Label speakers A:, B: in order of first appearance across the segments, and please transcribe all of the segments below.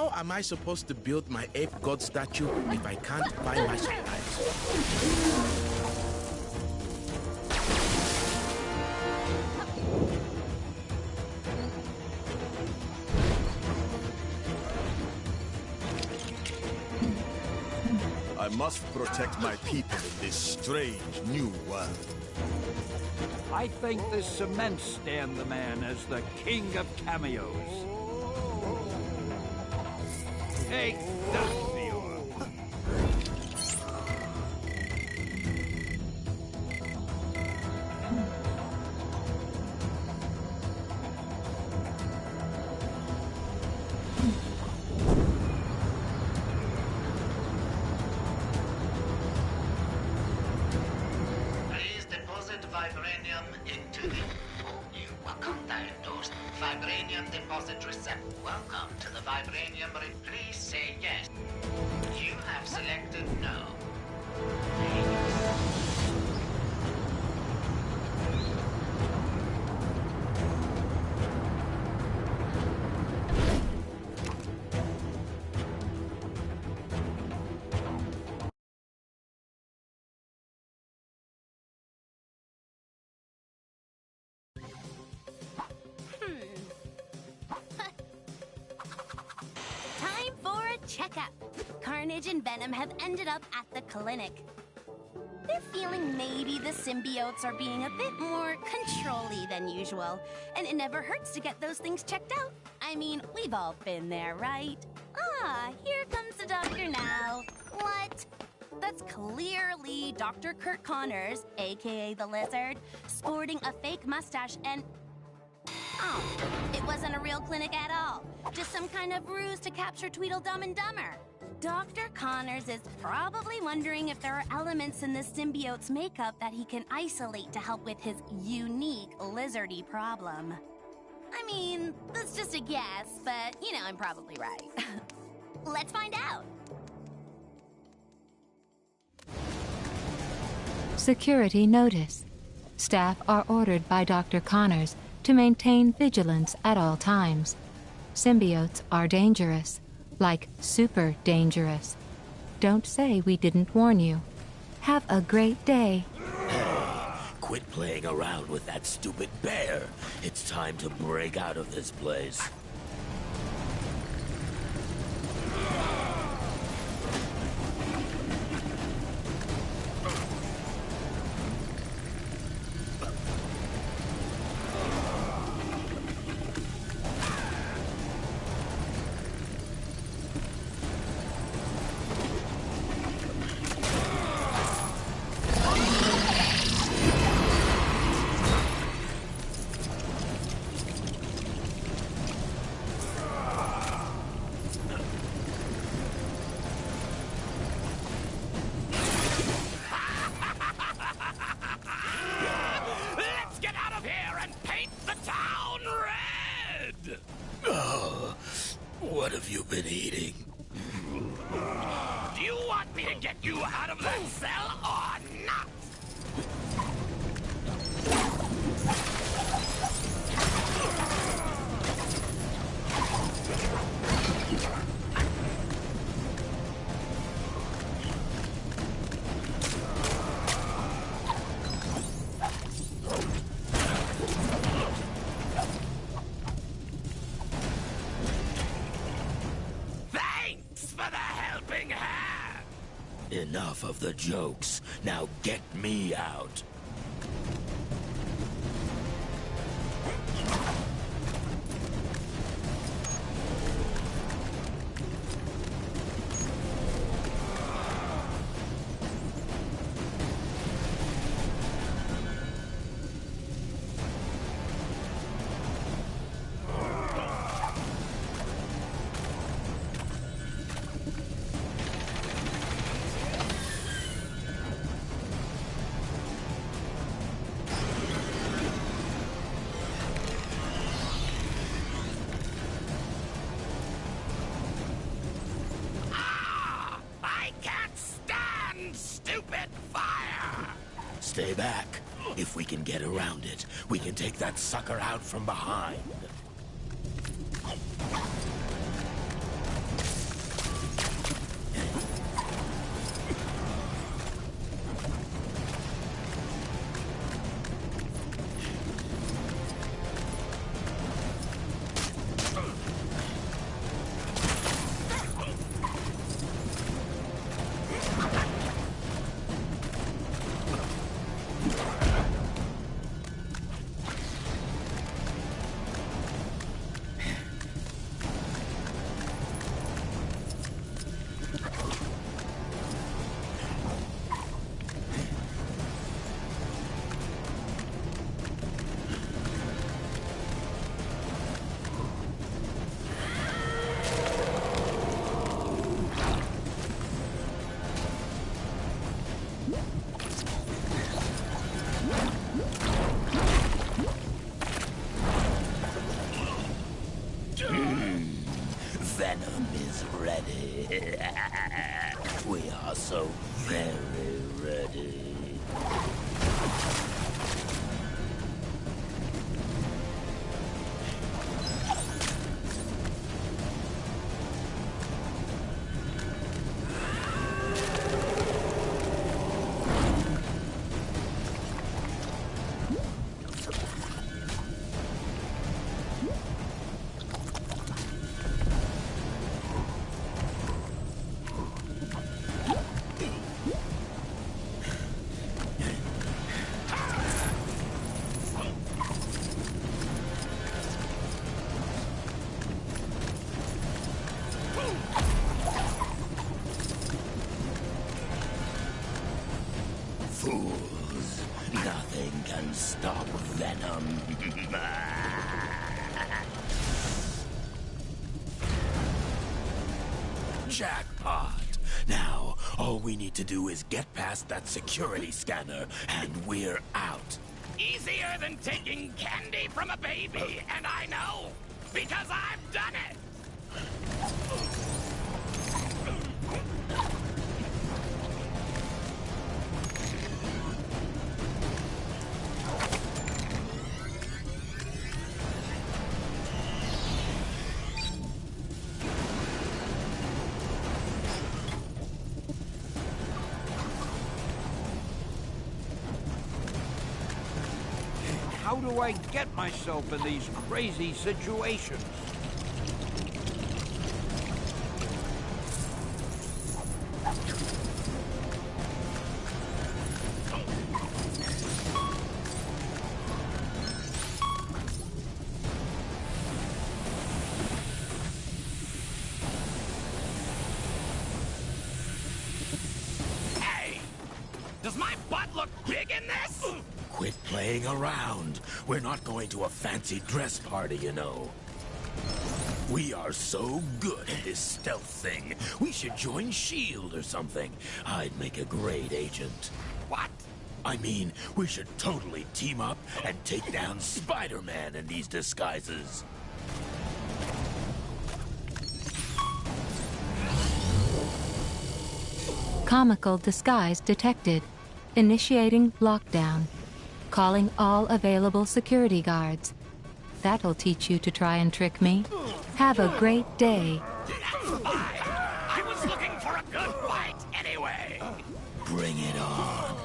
A: How am I supposed to build my ape god statue if I can't find my supplies?
B: I must protect my people in this strange new world.
C: I think this cements Stan the Man as the king of cameos. Take that, viewer.
D: Please deposit vibranium into the... You welcome diagnosed. Vibranium deposit recept. Welcome to the vibranium ring. Please say yes. You have selected no.
E: Time for a checkup. Carnage and Venom have ended up at the clinic. They're feeling maybe the symbiotes are being a bit more control-y than usual, and it never hurts to get those things checked out. I mean, we've all been there, right? Ah, here comes the doctor now. What? That's clearly Dr. Kurt Connors, aka the Lizard, sporting a fake mustache and... Oh, it wasn't a real clinic at all. Just some kind of ruse to capture Tweedledum and Dumber. Dr. Connors is probably wondering if there are elements in the symbiote's makeup that he can isolate to help with his unique lizardy problem. I mean, that's just a guess, but, you know, I'm probably right. Let's find out.
F: Security notice. Staff are ordered by Dr. Connors to maintain vigilance at all times. Symbiotes are dangerous, like super dangerous. Don't say we didn't warn you. Have a great day.
G: Hey, quit playing around with that stupid bear. It's time to break out of this place. What have you been eating?
H: Do you want me to get you out of that cell or not?
G: Enough of the jokes. Now get me out. Stay back. If we can get around it, we can take that sucker out from behind. is ready. We are so very ready. Fools, nothing can stop Venom.
A: Jackpot! Now, all we need to do is get past that security scanner, and we're out.
H: Easier than taking candy from a baby, and I know, because I've done it!
C: How do I get myself in these crazy situations?
H: Hey! Does my butt look big in this?
A: Quit playing around. We're not going to a fancy dress party, you know. We are so good at this stealth thing. We should join S.H.I.E.L.D. or something. I'd make a great agent.
H: What?
A: I mean, we should totally team up and take down Spider-Man in these disguises.
F: Comical disguise detected. Initiating lockdown. Calling all available security guards. That'll teach you to try and trick me. Have a great day.
H: That's fine. I was looking for a good fight anyway.
A: Bring it on.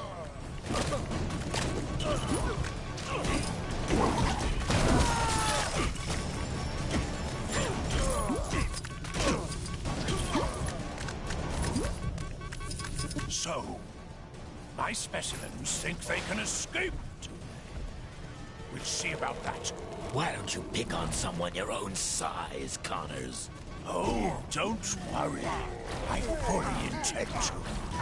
I: So, my specimens think they can escape. We'll see about that.
A: Why don't you pick on someone your own size, Connors?
I: Oh, don't worry. I fully intend to.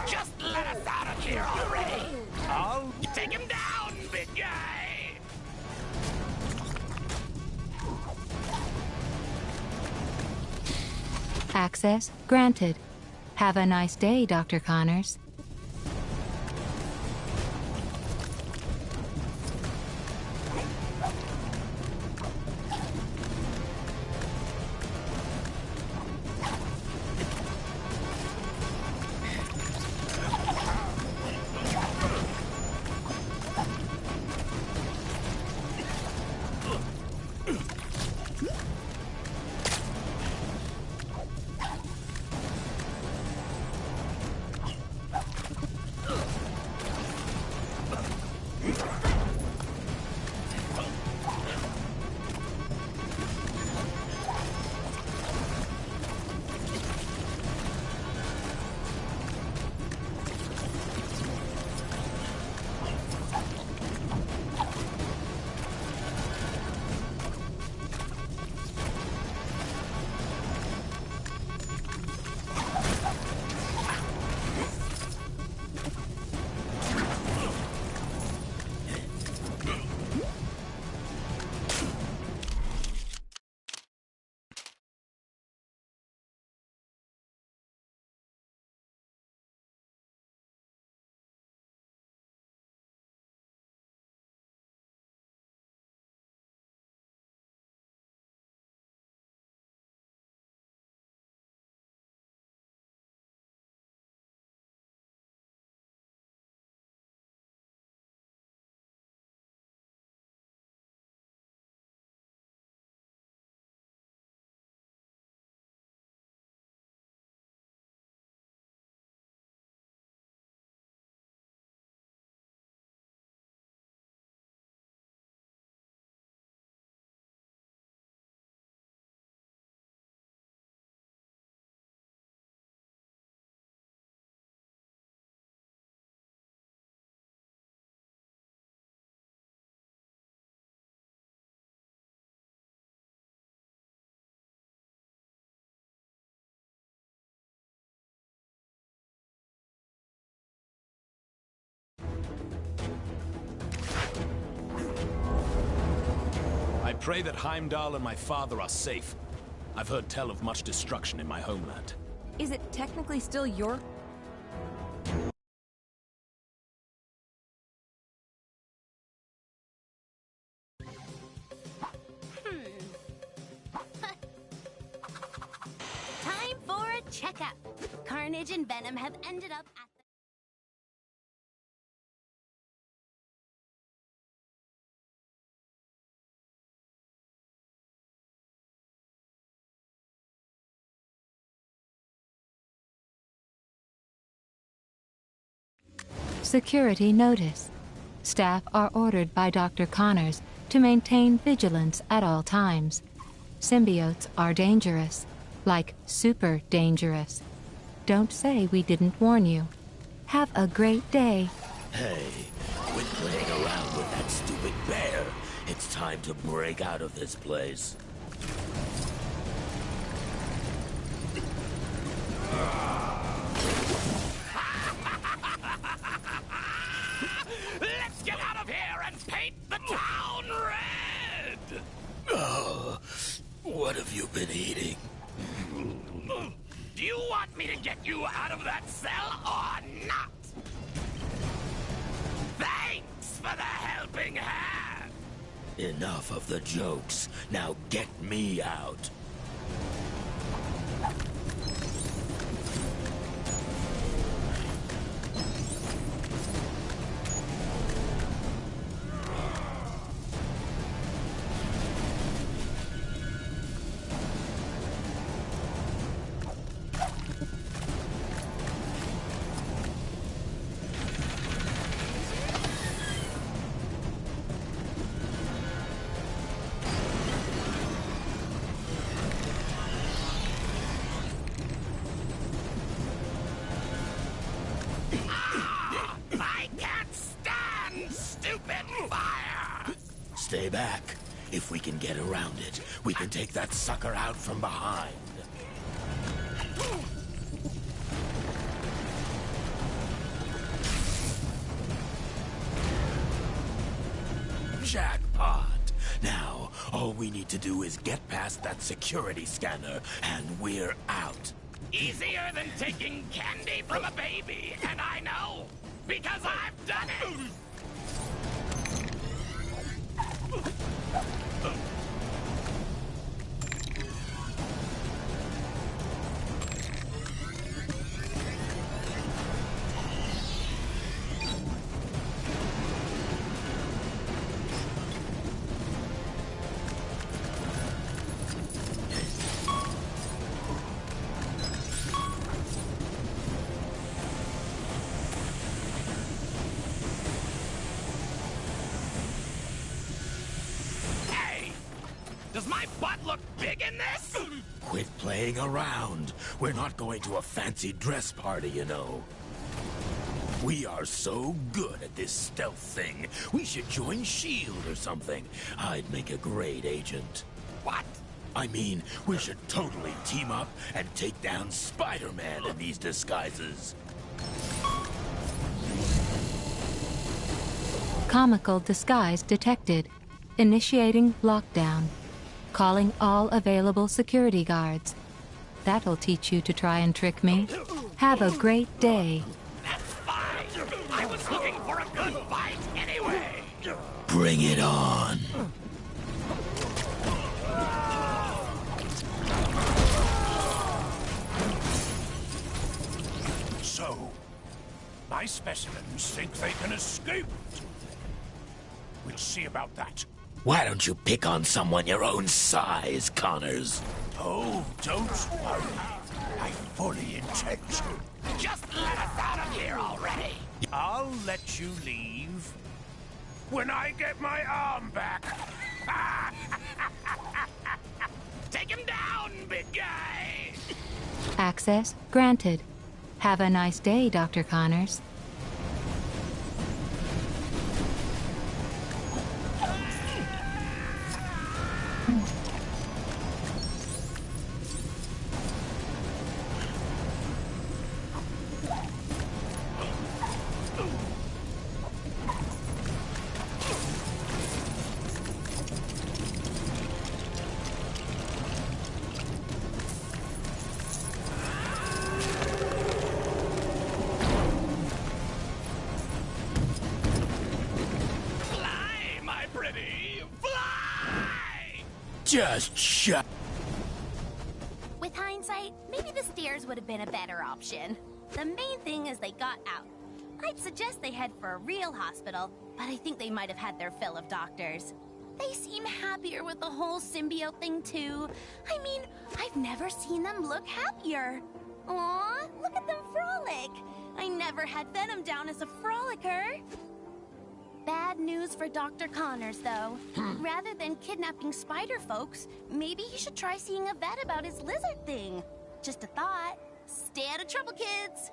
H: Just let us out of here already. I'll take him down, big guy.
F: Access granted. Have a nice day, Dr. Connors.
B: pray that Heimdall and my father are safe. I've heard tell of much destruction in my homeland.
J: Is it technically still your...
E: Time for a checkup. Carnage and Venom have ended up at the...
F: Security notice. Staff are ordered by Dr. Connors to maintain vigilance at all times. Symbiotes are dangerous, like super dangerous. Don't say we didn't warn you. Have a great day.
G: Hey, quit playing around with that stupid bear. It's time to break out of this place.
H: Let's get out of here and paint the town red!
G: What have you been eating?
H: Do you want me to get you out of that cell or not? Thanks for the helping hand!
G: Enough of the jokes. Now get me out.
H: I can't stand stupid fire!
G: Stay back. If we can get around it, we can take that sucker out from behind. Jackpot! Now, all we need to do is get past that security scanner, and we're out.
H: Easier than taking candy from a baby, and I know, because I've done it! Does my butt look big in this?
G: Quit playing around. We're not going to a fancy dress party, you know. We are so good at this stealth thing. We should join S.H.I.E.L.D. or something. I'd make a great agent.
H: What?
G: I mean, we should totally team up and take down Spider-Man in these disguises.
F: Comical disguise detected. Initiating lockdown. Calling all available security guards. That'll teach you to try and trick me. Have a great day.
H: That's fine. I was looking for a good fight anyway.
G: Bring it on.
I: So, my specimens think they can escape. We'll see about that.
G: Why don't you pick on someone your own size, Connors?
I: Oh, don't worry. I fully intend to.
H: Just let us out of here already.
I: I'll let you leave when I get my arm back.
H: Take him down, big guy.
F: Access granted. Have a nice day, Dr. Connors.
A: Just shut.
E: With hindsight, maybe the stairs would have been a better option. The main thing is they got out. I'd suggest they head for a real hospital, but I think they might have had their fill of doctors. They seem happier with the whole symbiote thing, too. I mean, I've never seen them look happier. Aw, look at them frolic. I never had Venom down as a frolicker. Bad news for Dr. Connors, though. Rather than kidnapping spider folks, maybe he should try seeing a vet about his lizard thing. Just a thought. Stay out of trouble, kids!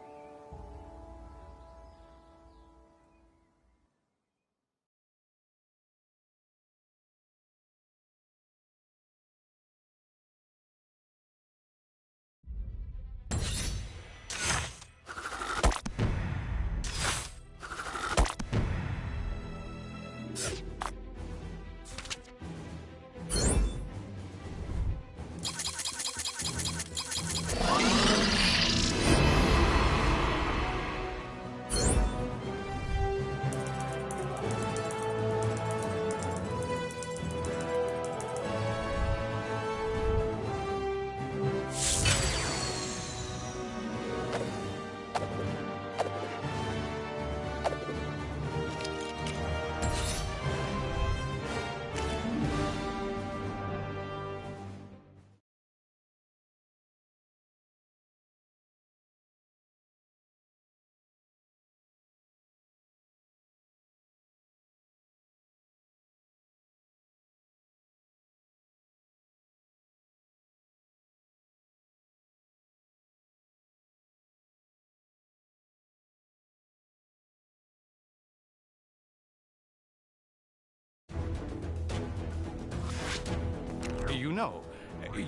K: You know,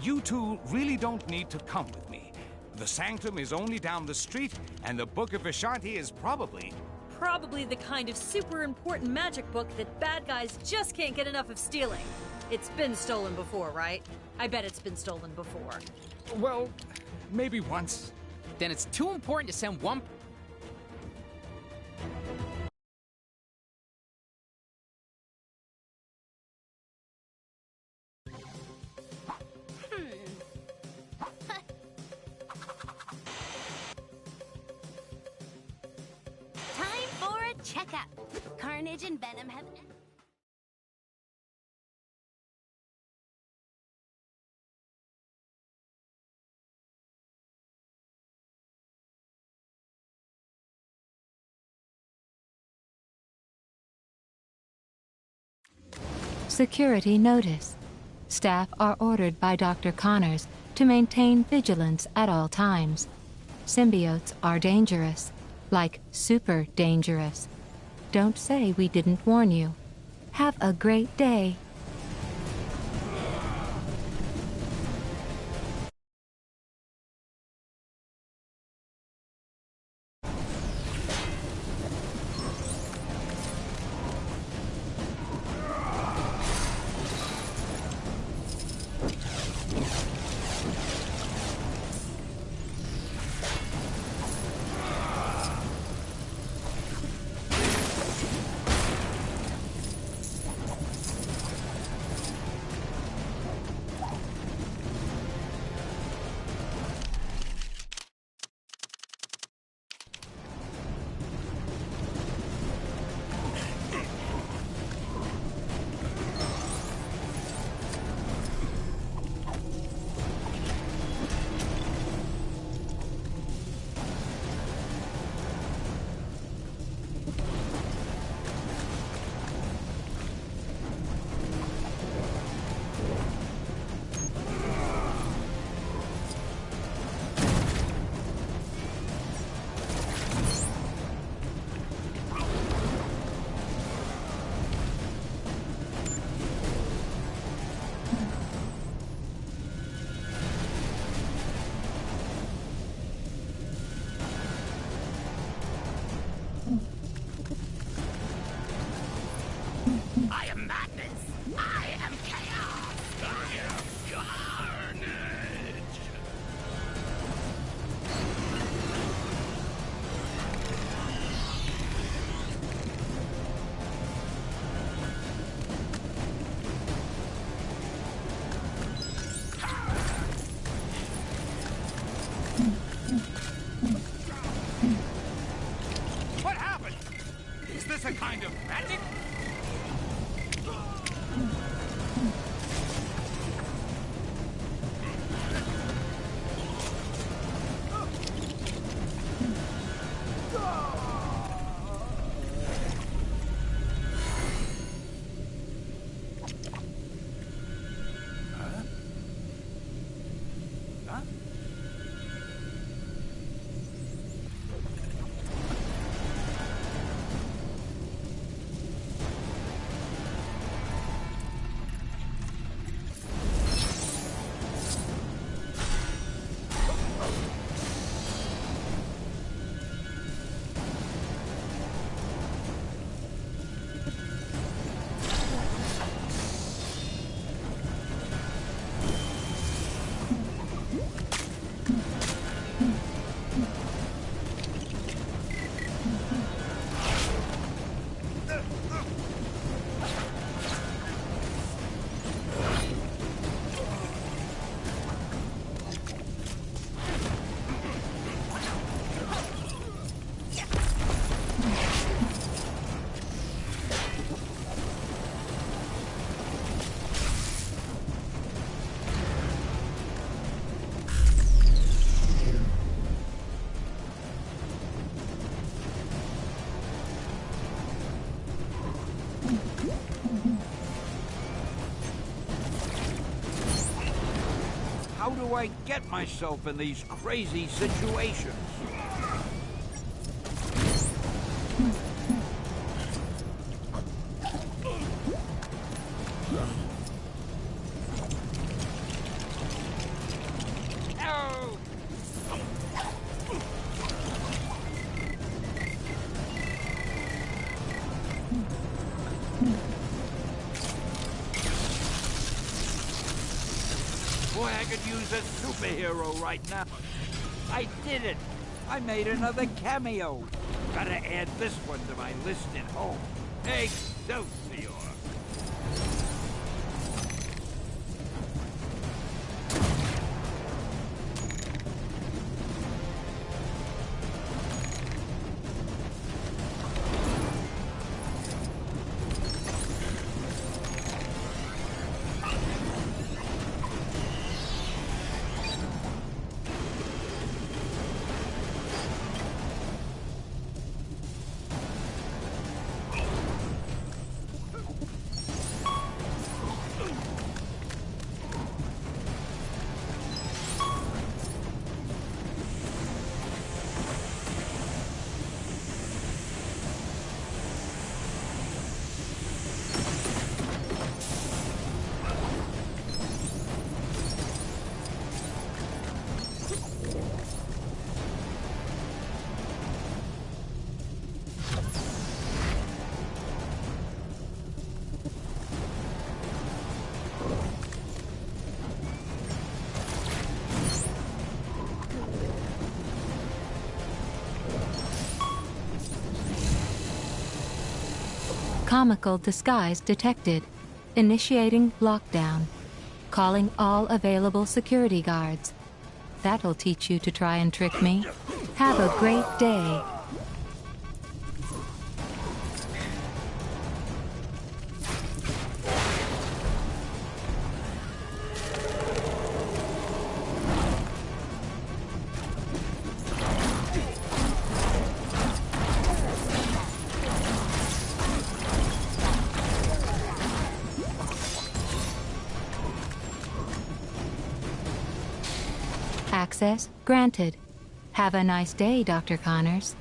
K: you two really don't need to come with me. The Sanctum is only down the street, and the Book of Vishanti is probably
J: Probably the kind of super important magic book that bad guys just can't get enough of stealing. It's been stolen before, right? I bet it's been stolen before.
K: well, maybe once.
L: Then it's too important to send one.
E: Time for a checkup. Carnage and Venom have...
F: Security notice. Staff are ordered by Dr. Connors to maintain vigilance at all times. Symbiotes are dangerous, like super dangerous. Don't say we didn't warn you. Have a great day.
C: How do I get myself in these crazy situations? Boy, I could use a superhero right now. I did it! I made another cameo. Gotta add this one to my list at home. Excelsior!
F: Comical disguise detected. Initiating lockdown. Calling all available security guards. That'll teach you to try and trick me. Have a great day. Access granted. Have a nice day, Dr. Connors.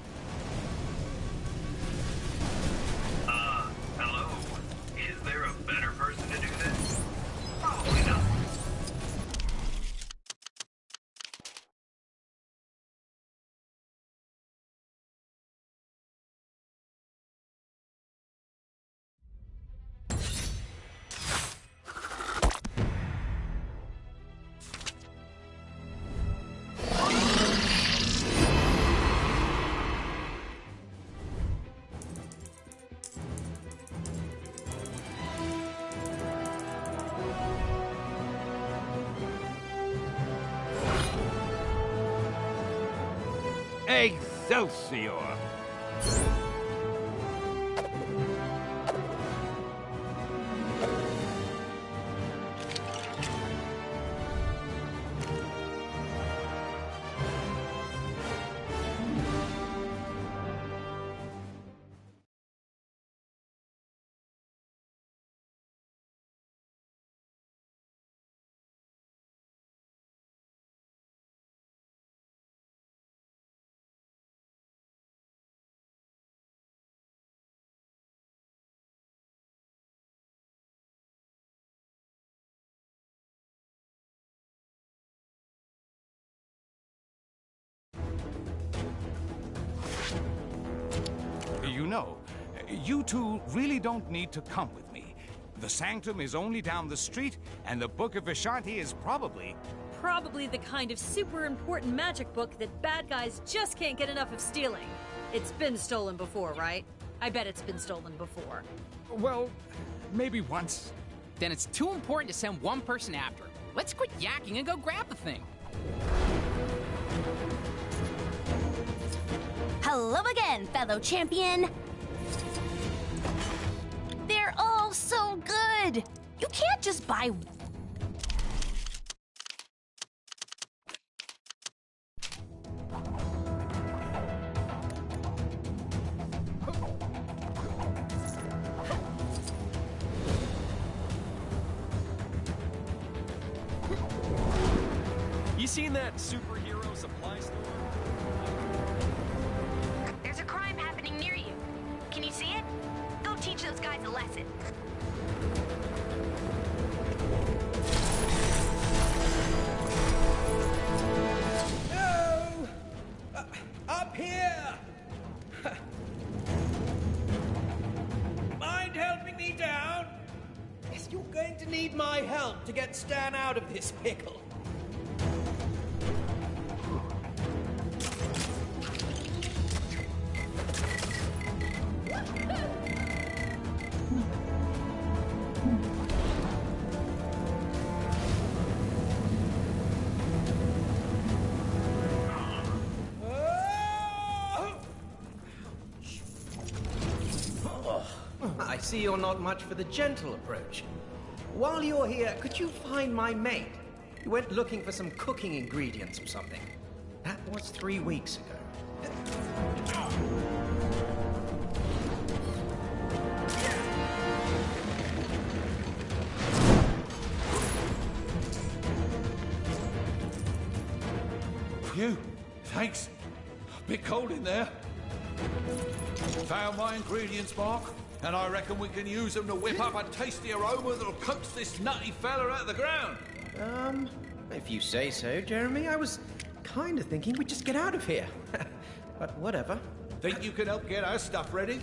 M: Hello? Is there a better person to do this? Probably not.
C: Excelsior!
K: you know, you two really don't need to come with me. The Sanctum is only down the street, and the Book of Vishanti is probably
J: the kind of super important magic book that bad guys just can't get enough of stealing. It's been stolen before, right? I bet it's been stolen before.
K: Well, maybe once.
L: Then it's too important to send one person after him. Let's quit yakking and go grab the thing.
E: Hello again, fellow champion. They're all so good. You can't just buy.
N: You seen that superhero supply store?
O: There's a crime happening near you. Can you see it? Go teach those guys a lesson.
P: No! Up here! Mind helping me down? Yes, you're going to need my help to get Stan out of this pickle.
Q: I see you're not much for the gentle approach. While you're here, could you find my maid? You went looking for some cooking ingredients or something. That was 3 weeks ago.
I: Phew, thanks. Bit cold in there. Found my ingredients, Mark, and I reckon we can use them to whip up a tasty aroma that'll coax this nutty fella out of the ground.
Q: If you say so, Jeremy. I was kind of thinking we'd just get out of here. But whatever.
I: Think you can help get our stuff ready?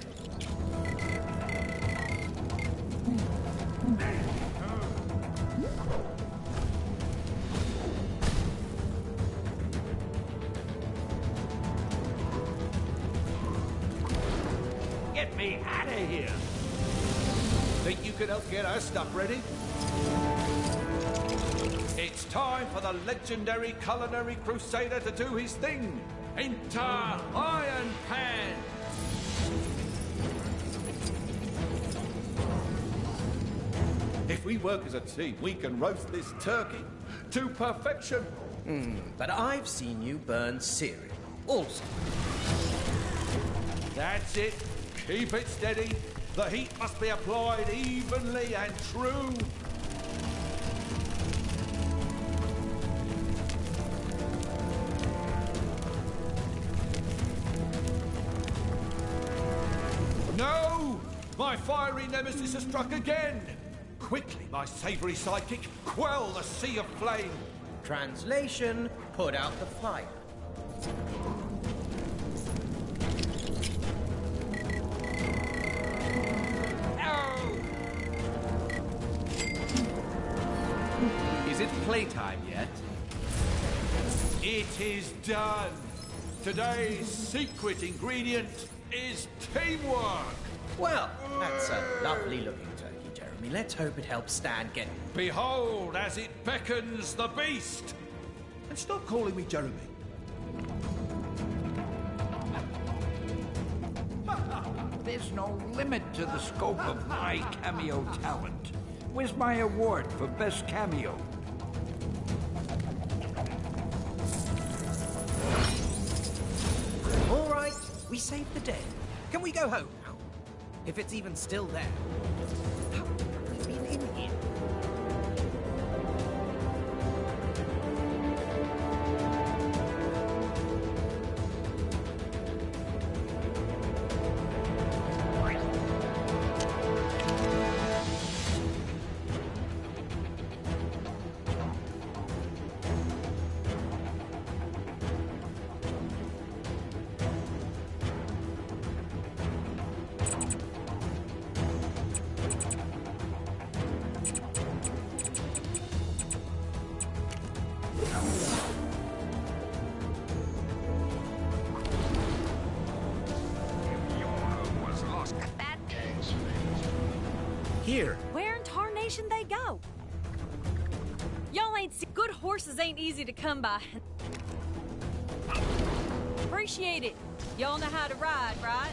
C: Get me out of here!
I: Think you can help get our stuff ready? It's time for the legendary culinary crusader to do his thing. Enter Iron Pan! If we work as a team, we can roast this turkey to perfection.
Q: But I've seen you burn cereal. Also.
I: That's it. Keep it steady. The heat must be applied evenly and true. No! My fiery nemesis has struck again! Quickly, my savory sidekick, quell the sea of flame!
Q: Translation, put out the fire.
K: Is it playtime yet?
I: It is done! Today's secret ingredient is teamwork!
Q: Well, that's a lovely looking turkey, Jeremy. Let's hope it helps Stan get...
I: Behold as it beckons the beast! And stop calling me Jeremy.
C: There's no limit to the scope of my cameo talent. Where's my award for best cameo?
Q: All right, we saved the day. Can we go home now? If it's even still there. How have we been in here? Here.
J: Where in tarnation they go? Y'all ain't see good horses ain't easy to come by. Appreciate it. Y'all know how to ride, right?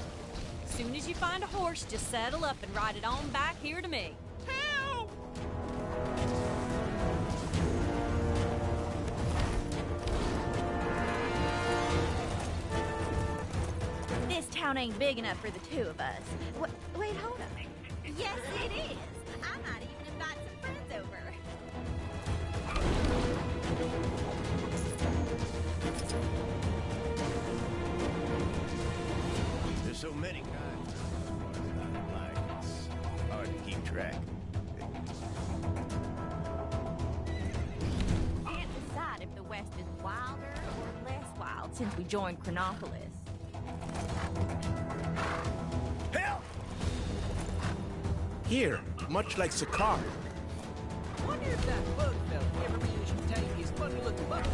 J: Soon as you find a horse, just saddle up and ride it on back here to me. Help!
R: This town ain't big enough for the two of us. Wait, hold on.
E: Yes, it is. I might even invite some friends over.
S: There's so many kinds of like it's hard to keep track.
R: Can't decide if the West is wilder or less wild since we joined Chronopolis.
S: Help!
Q: Here, much like Sakaar.
P: Wonder if that bug fella ever managed to take his funny-looking bug.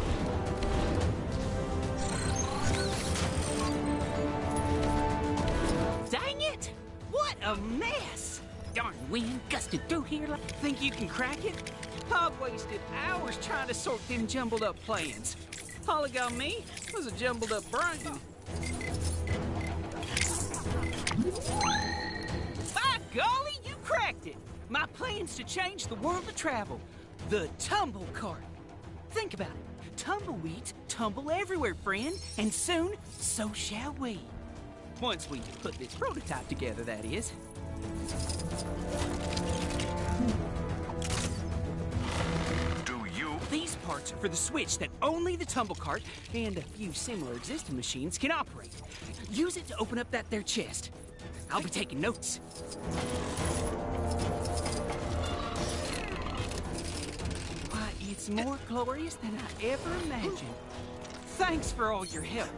T: Dang it! What a mess! Darn wind gusted through here like... Think you can crack it? I've wasted hours trying to sort them jumbled up plans. All it got me was a jumbled up brain. By golly, you cracked it! My plan's to change the world of travel. The tumble cart. Think about it. Tumbleweeds tumble everywhere, friend. And soon, so shall we. Once we put this prototype together, that is.
S: Do you?
T: These parts are for the switch that only the tumble cart and a few similar existing machines can operate. Use it to open up that there chest. I'll be taking notes. Why, it's more glorious than I ever imagined. Thanks for all your help.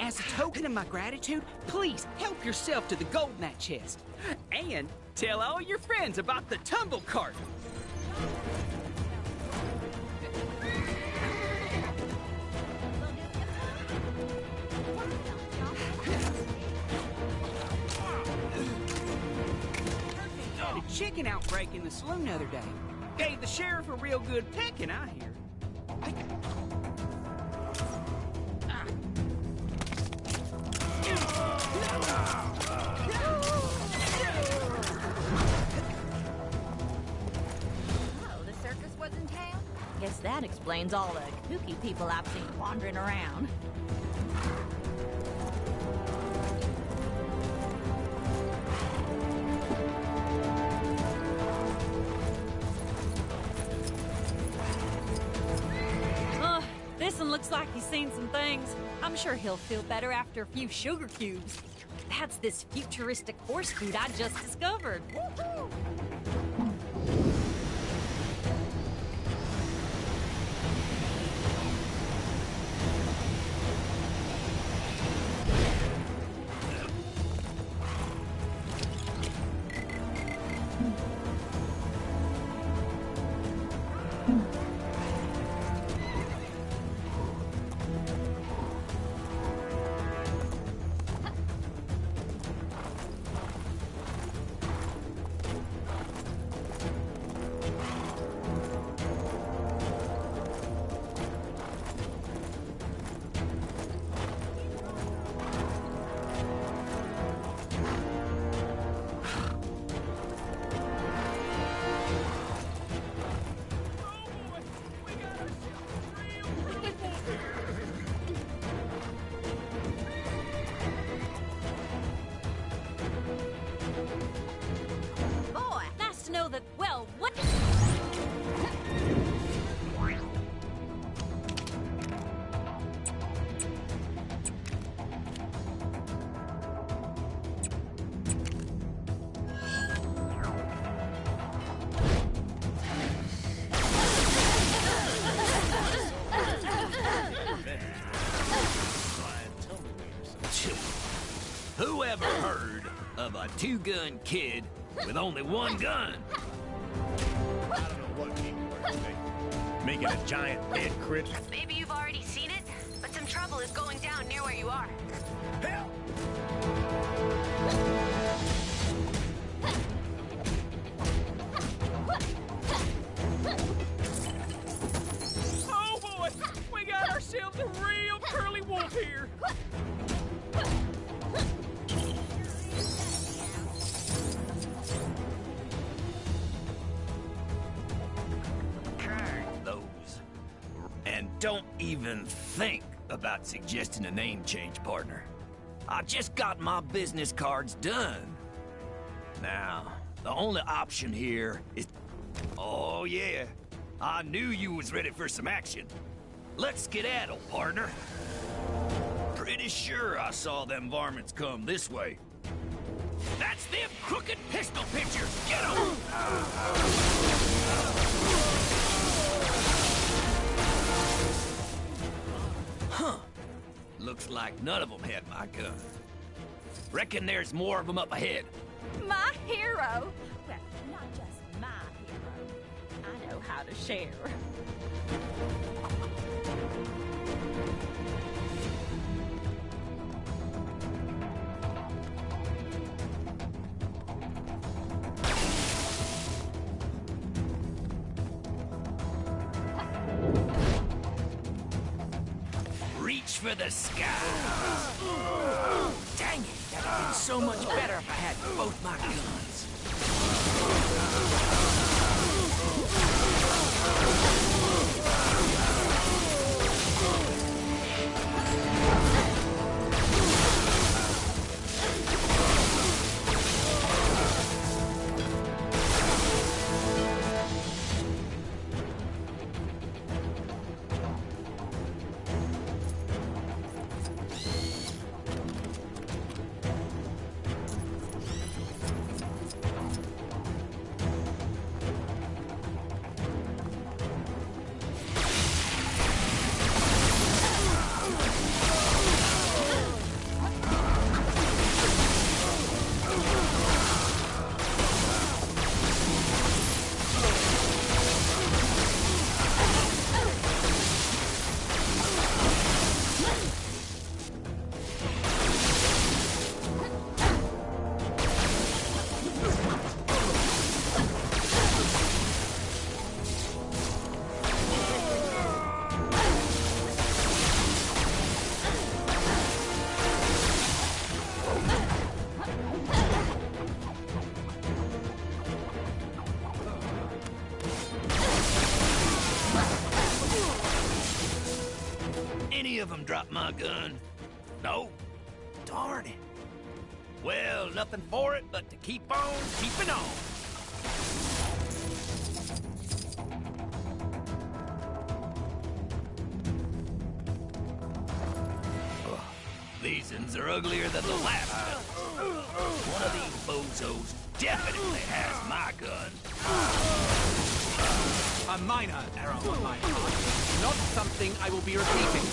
T: As a token of my gratitude, please help yourself to the gold in that chest. And tell all your friends about the tumble cart. Had a chicken outbreak in the saloon the other day. Gave the sheriff a real good pecking, I hear.
R: Oh, the circus was in town? Guess that explains all the kooky people I've seen wandering around.
J: This one looks like he's seen some things. I'm sure he'll feel better after a few sugar cubes. That's this futuristic horse food I just discovered. Woohoo! Boy, nice to know that, well, what...
A: Who ever heard of a two-gun kid with only one gun?
S: I don't know what people are expecting.
H: Making a giant dead critter.
O: Maybe you've already seen it, but some trouble is going down near where you are.
H: Help!
N: Oh boy! We got ourselves a real curly wolf here!
U: Those. And don't even think about suggesting a name change, partner. I just got my business cards done. Now, the only option here is... Oh, yeah. I knew you was ready for some action. Let's skedaddle, partner. Pretty sure I saw them varmints come this way.
H: That's them crooked pistol pitchers! Get 'em!
U: Huh. Looks like none of them had my gun. Reckon there's more of them up ahead.
R: My hero? Well, not just my hero. I know how to share.
U: Reach for the sky.
T: Dang it! That'd have been so much better if I had both my guns.
U: Any of them dropped my gun? No? Darn it. Well, nothing for it but to keep on keeping on. Ugh, these ones are uglier than the last one. One of these bozos definitely has my gun.
T: A minor error on my part. Not something I will be repeating.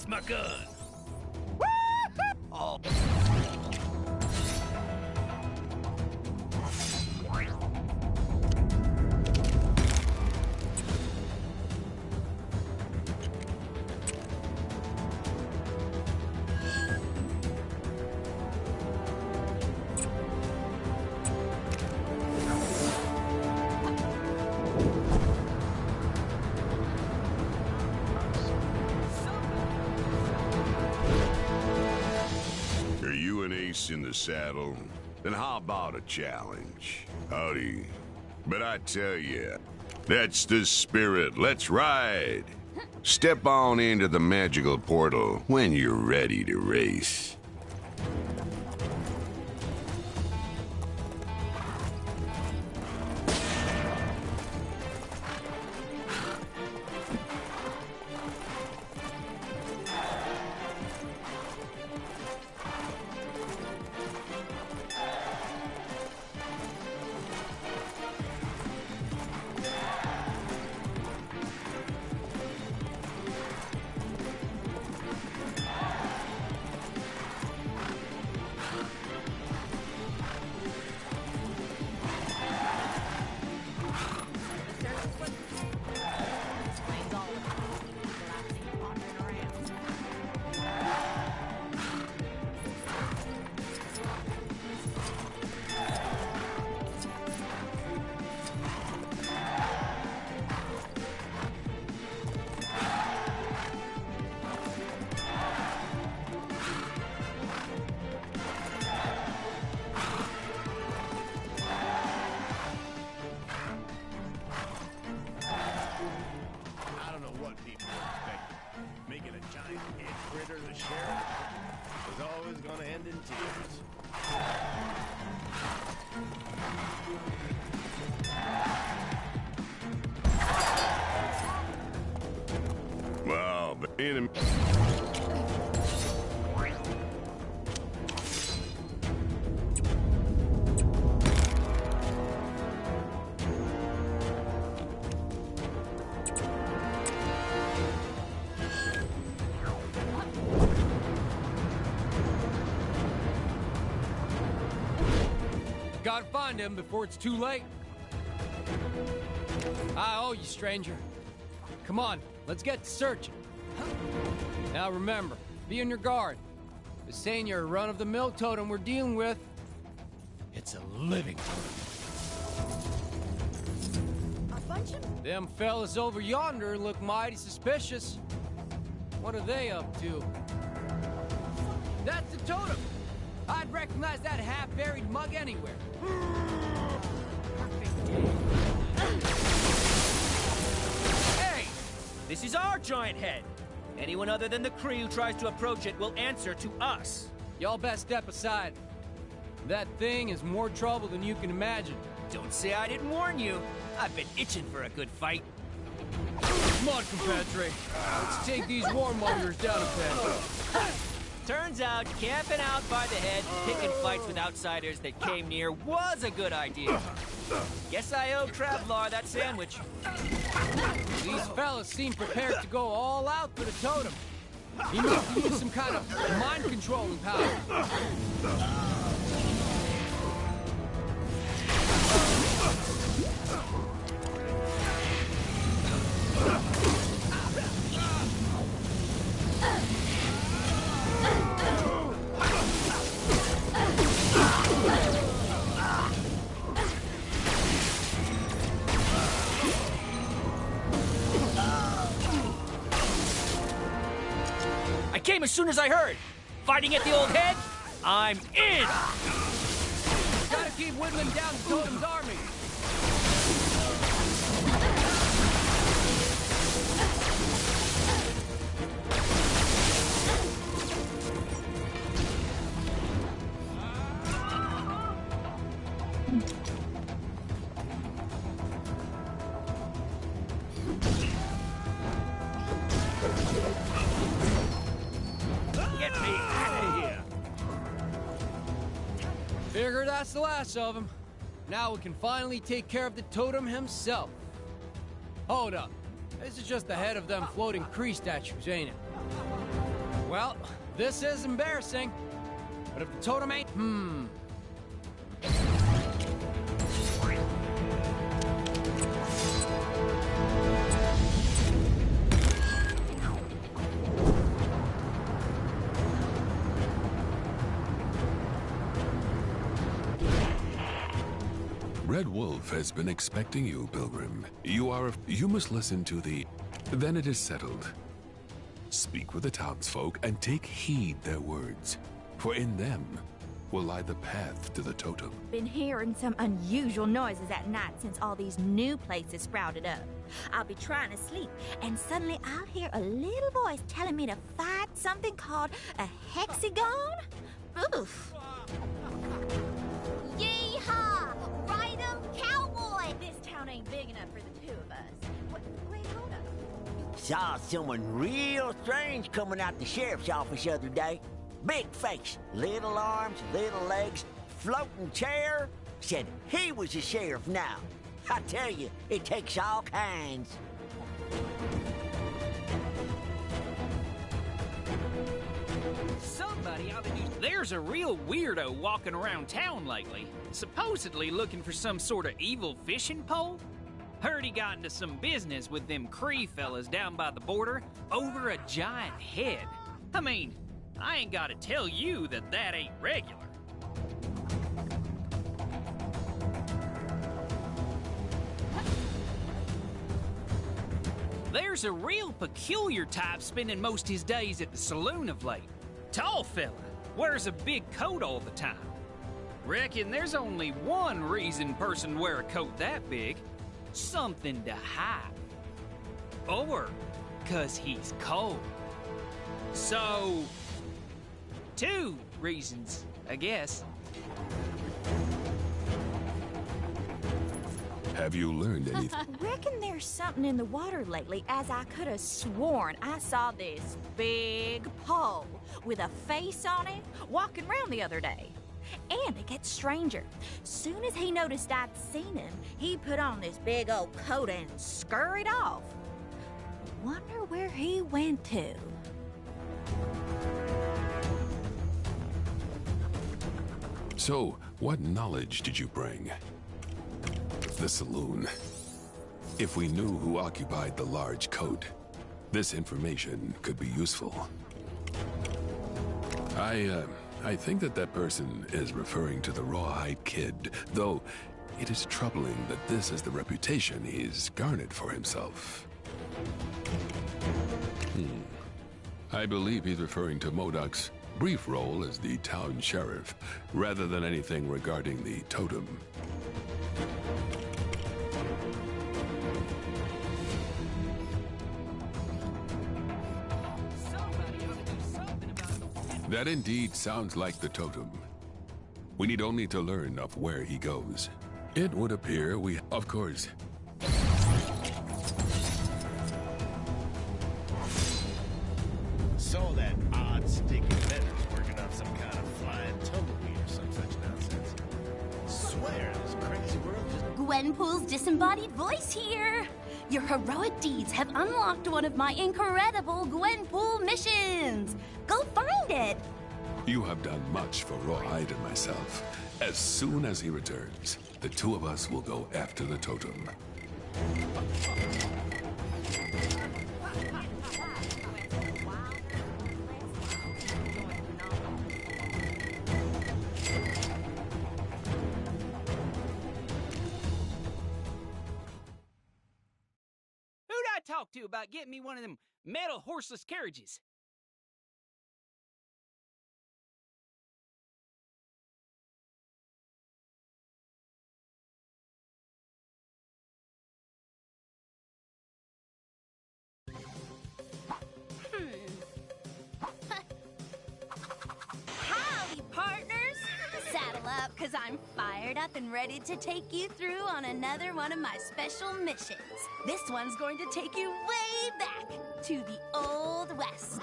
U: my gun. Oh.
D: In the saddle, then how about a challenge? Howdy. But I tell ya, that's the spirit. Let's ride. Step on into the magical portal when you're ready to race.
V: Gotta find him before it's too late. I owe you, stranger. Come on, let's get to searching. Now remember, be on your guard. This ain't your run-of-the-mill totem we're dealing with. It's a living totem.
R: A bunch of...
V: Them fellas over yonder look mighty suspicious. What are they up to? That's the totem! I'd recognize that half-buried mug anywhere.
W: Hey! This is our giant head! Anyone other than the Kree who tries to approach it will answer to us.
V: Y'all best step aside. That thing is more trouble than you can imagine.
W: Don't say I didn't warn you. I've been itching for a good fight.
V: Come on, compadre. Let's take these warmongers down a bit.
W: Turns out, camping out by the head, picking fights with outsiders that came near was a good idea. Guess I owe Travlar that sandwich.
V: These fellas seem prepared to go all out for the totem. He must use some kind of mind-controlling power.
W: I came as soon as I heard. Fighting at the old head? I'm in!
V: Gotta keep whittling down the totem's army.
W: Get me out of here!
V: Figure that's the last of them. Now we can finally take care of the totem himself. Hold up. This is just the head of them floating Kree statues, ain't it? Well, this is embarrassing. But if the totem ain't...
B: Red Wolf has been expecting you, Pilgrim. You must listen to the... Then it is settled. Speak with the townsfolk and take heed their words, for in them will lie the path to the totem.
R: Been hearing some unusual noises at night since all these new places sprouted up. I'll be trying to sleep, and suddenly I'll hear a little voice telling me to fight something called a hexagon? Oof.
E: Yeehaw! Ride 'em, cowboy!
R: This town ain't big enough for the two of us. Wait, hold up.
F: Saw someone real strange coming out the sheriff's office the other day. Big face, little arms, little legs, floating chair. Said he was the sheriff now. I tell you, it takes all kinds.
T: Somebody ought to do... There's a real weirdo walking around town lately, supposedly looking for some sort of evil fishing pole. Heard he got into some business with them Cree fellas down by the border over a giant head. I mean, I ain't gotta tell you that that ain't regular. There's a real peculiar type spending most his days at the saloon of late. Tall fella, wears a big coat all the time. Reckon there's only one reason person wear a coat that big. Something to hide. Or 'cause he's cold. So, two reasons, I guess.
B: Have you learned anything?
R: Reckon there's something in the water lately, as I could have sworn I saw this big pole with a face on it walking around the other day. And it gets stranger. Soon as he noticed I'd seen him, he put on this big old coat and scurried off. Wonder where he went to.
B: So, what knowledge did you bring? The saloon. If we knew who occupied the large coat, this information could be useful. I think that person is referring to the Rawhide Kid, though it is troubling that this is the reputation he's garnered for himself. I believe he's referring to Modoc's brief role as the town sheriff, rather than anything regarding the totem. That indeed sounds like the totem. We need only to learn of where he goes. It would appear we... Of course.
S: Saw that odd stick inventor's working on some kind of flying tumbleweed or some such nonsense. Swear this crazy world just...
E: Gwenpool's disembodied voice here! Your heroic deeds have unlocked one of my incredible Gwenpool missions! Go find it!
B: You have done much for Rawhide and myself. As soon as he returns, the two of us will go after the totem.
T: Who'd I talk to about getting me one of them metal horseless carriages?
E: Howdy, partners! Saddle up. up, because I'm fired up and ready to take you through on another one of my special missions. This one's going to take you way back to the Old West.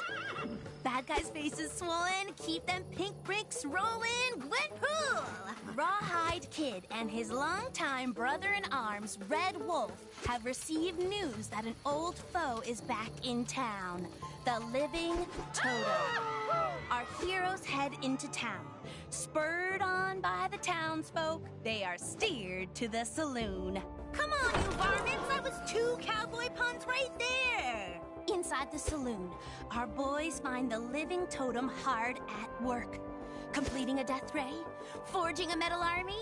E: Bad guys' faces swollen, keep them pink bricks rolling, Gwenpool! Rawhide Kid and his longtime brother-in-arms, Red Wolf, have received news that an old foe is back in town. The Living Totem. Our heroes head into town. Spurred on by the townsfolk, they are steered to the saloon. Come on, you varmints! That was 2 cowboy puns right there! Inside the saloon, our boys find the Living Totem hard at work. Completing a death ray? Forging a metal army?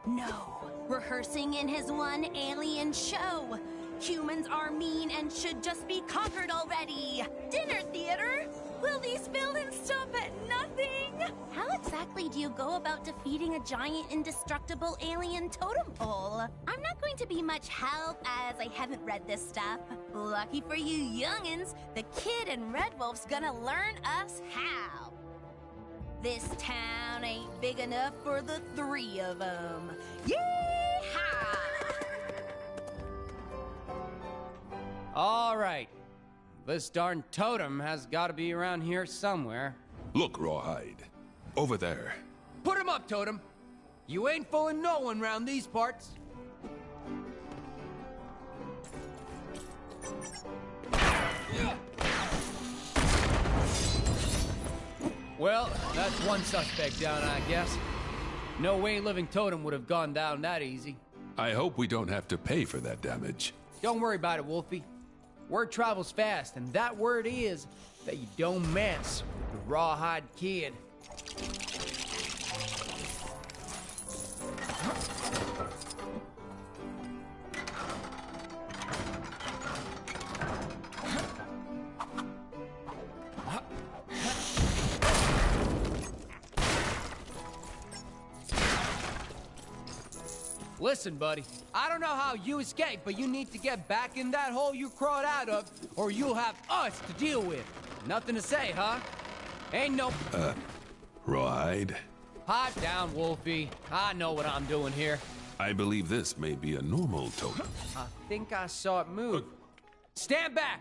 E: No. Rehearsing in his one alien show. Humans are mean and should just be conquered already. Dinner theater? Will these villains stop at nothing? How exactly do you go about defeating a giant indestructible alien totem pole? I'm not going to be much help as I haven't read this stuff. Lucky for you youngins, the Kid and Red Wolf's gonna learn us how. This town ain't big enough for the 3 of them. Yeehaw!
V: All right. This darn totem has got to be around here somewhere.
B: Look, Rawhide. Over there.
V: Put him up, Totem. You ain't fooling no one round these parts. Well, that's one suspect down, I guess. No way Living Totem would have gone down that easy.
B: I hope we don't have to pay for that damage.
V: Don't worry about it, Wolfie. Word travels fast, and that word is that you don't mess with the Rawhide Kid. Listen, buddy, I don't know how you escaped, but you need to get back in that hole you crawled out of, or you'll have us to deal with. Nothing to say, huh? Ain't no...
B: Rawhide?
V: Pipe down, Wolfie. I know what I'm doing here.
B: I believe this may be a normal totem.
V: I think I saw it move. Stand back!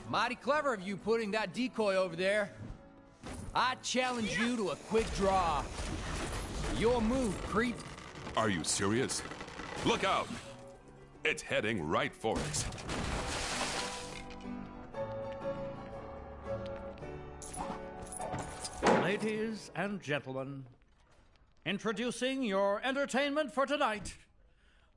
V: Mighty clever of you putting that decoy over there. I challenge you to a quick draw. Your move, creep.
B: Are you serious? Look out! It's heading right for us.
G: Ladies and gentlemen, introducing your entertainment for tonight.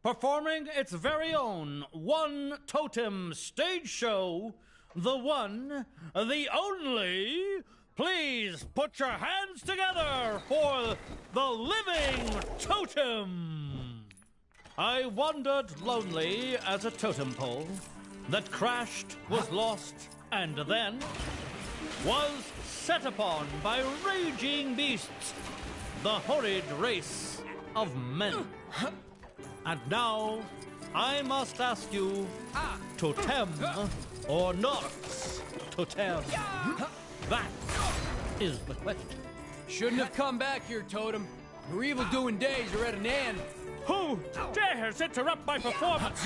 G: Performing its very own One Totem stage show, the one, the only. Please put your hands together for the living totem. I wandered lonely as a totem pole that crashed, was lost, and then was set upon by raging beasts, the horrid race of men. And now I must ask you, totem or not totem? That is the question.
V: Shouldn't have come back here, Totem. Your evil-doing days are at an end.
G: Who dares interrupt my performance?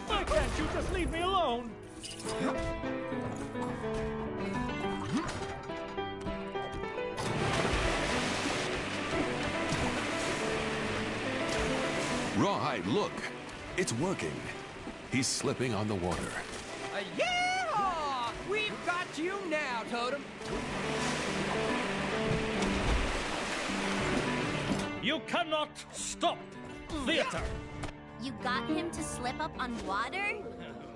G: Why can't you just leave me alone?
B: Rawhide, look. It's working. He's slipping on the water.
V: Yeah! We've got you now, Totem.
G: You cannot stop theater.
E: You got him to slip up on water?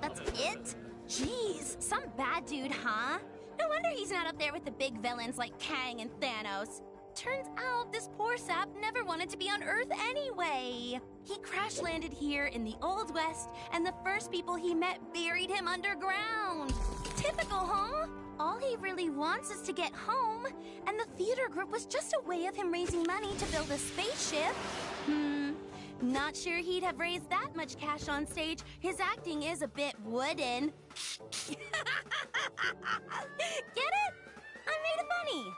E: That's it? Jeez, some bad dude, huh? No wonder he's not up there with the big villains like Kang and Thanos. Turns out this poor sap never wanted to be on Earth anyway. He crash-landed here in the Old West, and the first people he met buried him underground. Typical, huh? All he really wants is to get home, and the theater group was just a way of him raising money to build a spaceship. Not sure he'd have raised that much cash on stage. His acting is a bit wooden. Get it? I made it funny.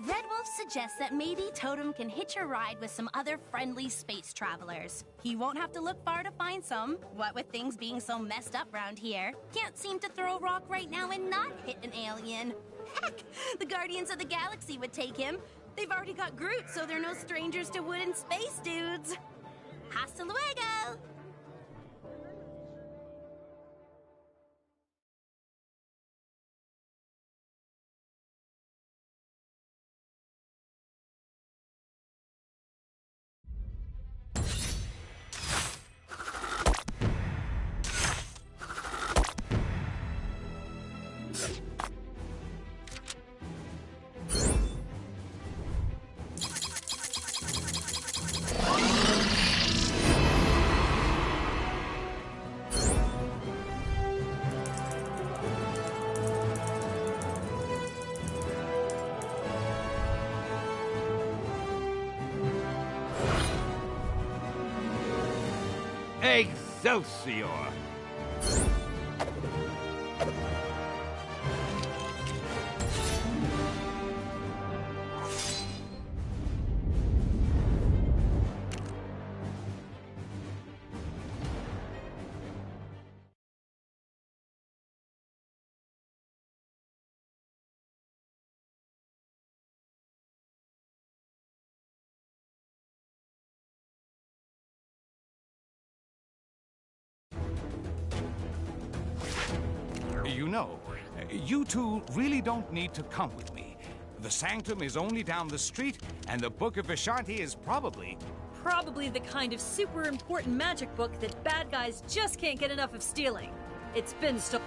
E: Red Wolf suggests that maybe Totem can hitch a ride with some other friendly space travelers. He won't have to look far to find some, what with things being so messed up around here. Can't seem to throw a rock right now and not hit an alien. Heck, the Guardians of the Galaxy would take him. They've already got Groot, so they're no strangers to wooden space dudes. Hasta luego!
C: Excelsior!
K: You know, you two really don't need to come with me. The Sanctum is only down the street, and the Book of Vishanti is probably
J: the kind of super important magic book that bad guys just can't get enough of stealing. It's been stolen.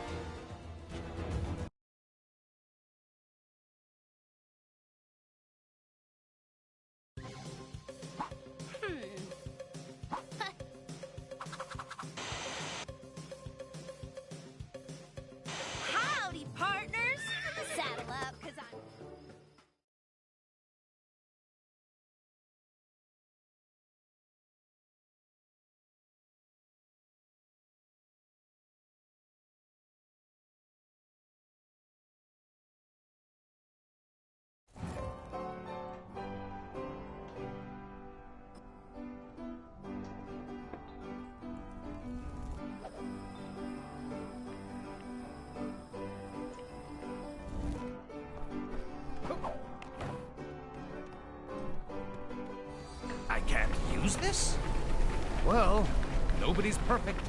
E: Howdy, partners! Saddle up, 'cause I'm...
K: I can't use this? Well, nobody's perfect.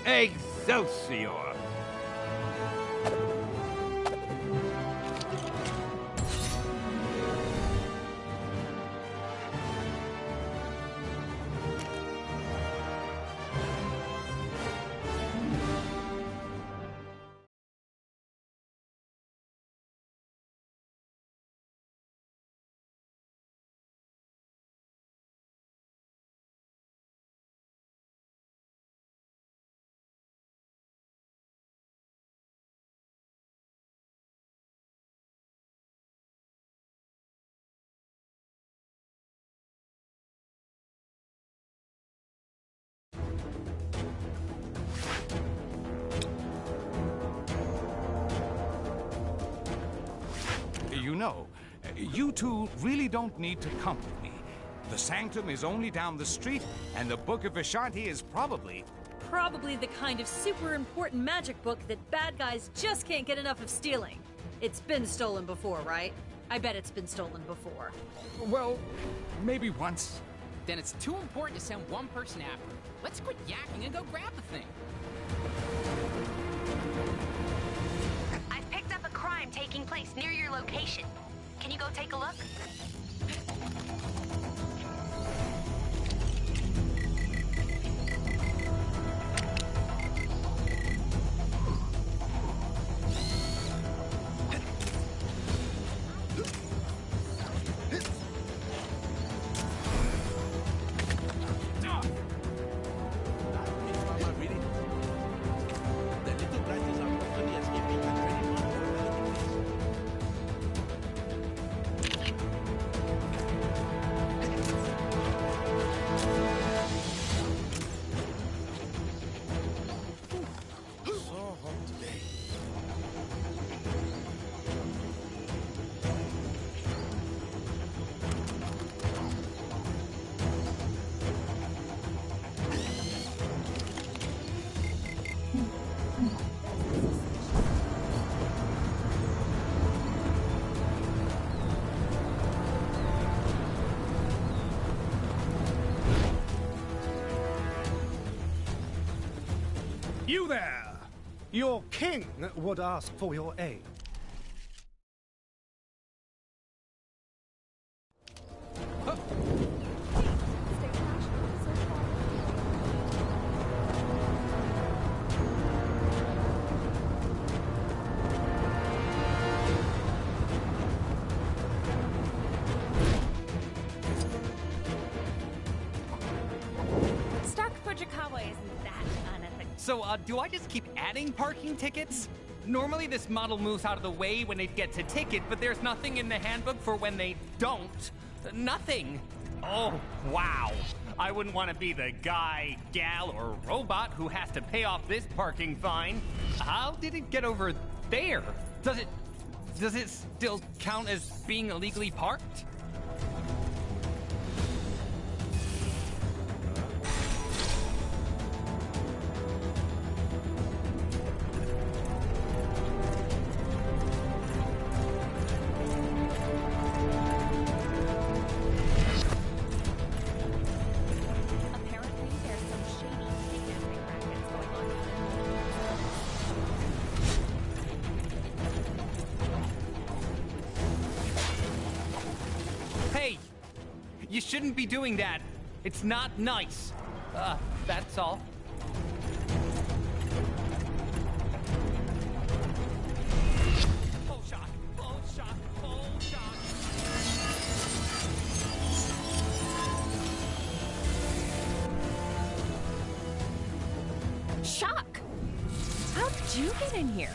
C: Excelsior!
K: You know, you two really don't need to come with me. The Sanctum is only down the street, and the Book of Vishanti is probably
J: the kind of super important magic book that bad guys just can't get enough of stealing. It's been stolen before, right? I bet it's been stolen before.
K: Well, maybe once.
I: Then it's too important to send one person after it. Let's quit yakking and go grab the thing.
O: I've picked up a crime taking place near your location. Can you go take a look?
P: You there! Your king would ask for your aid.
L: Stark Fujikawa isn't that unethical.
W: So, do I just keep adding parking tickets? Normally this model moves out of the way when it gets a ticket, but there's nothing in the handbook for when they don't. Nothing. Oh, wow. I wouldn't want to be the guy, gal, or robot who has to pay off this parking fine. How did it get over there? Does it still count as being illegally parked? Hey! You shouldn't be doing that. It's not nice. That's all. Full shot! Full shot! Full shot!
L: Shock! How did you get in here?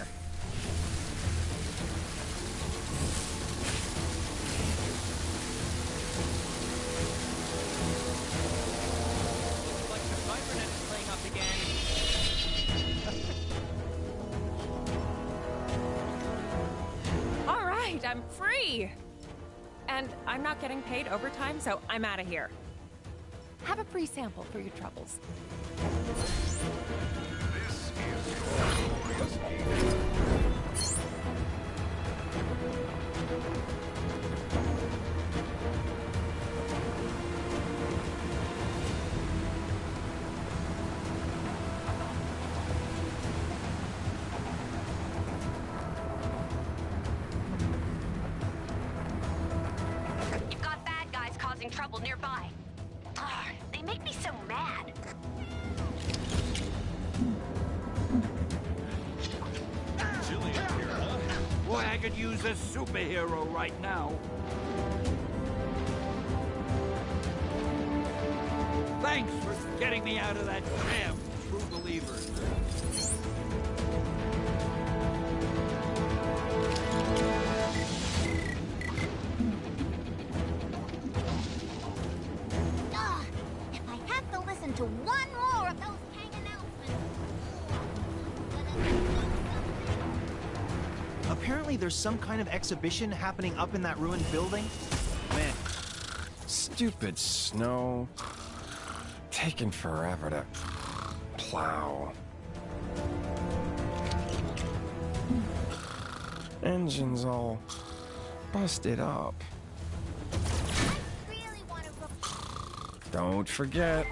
W: Like the Cybernet is playing up again.
L: All right, I'm free! And I'm not getting paid overtime, so I'm out of here. Have a free sample for your troubles.
E: bad.
C: Chilly up here, huh? Boy, I could use a superhero right now. Thanks for getting me out of that jam, true believers.
E: Ugh, if I have to listen to one more of those Kang announcements.
A: Apparently there's some kind of exhibition happening up in that ruined building. Man.
M: Stupid snow. Taking forever to plow. Engine's all busted up. Don't forget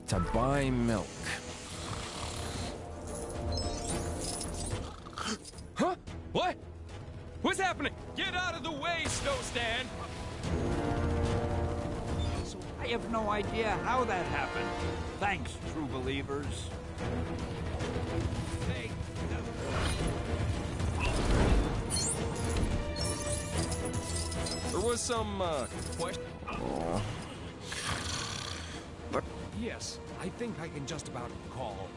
M: to buy milk.
V: Huh? What? What's happening? Get out of the way, Snowstand!
C: I have no idea how that happened. Thanks, true believers. Hey,
V: There was some, question.
K: Yes, I think I can just about recall.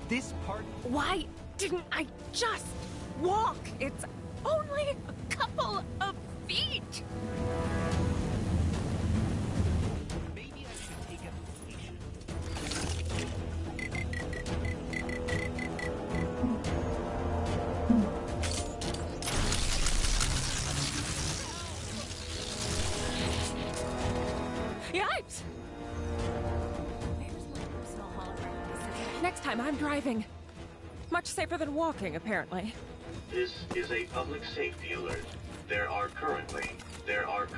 A: This part...
L: Why didn't I just walk? It's only a couple of feet.
U: Maybe I should take a vacation.
L: Yipes! Next time I'm driving. Much safer than walking, apparently.
Q: This is a public safety alert. There are currently 5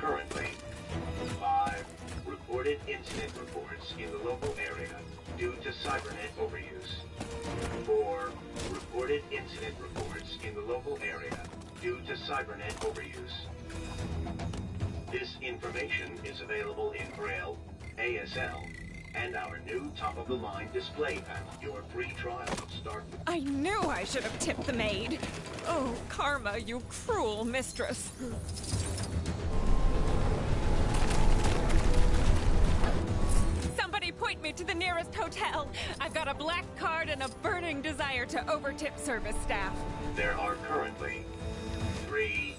Q: reported incident reports in the local area due to cybernet overuse. 4 reported incident reports in the local area due to cybernet overuse. This information is available in Braille, ASL, and our new top-of-the-line display panel. Your free trial will start with...
L: I knew I should have tipped the maid. Oh, Karma, you cruel mistress. Somebody point me to the nearest hotel. I've got a black card and a burning desire to overtip service staff.
Q: There are currently 3...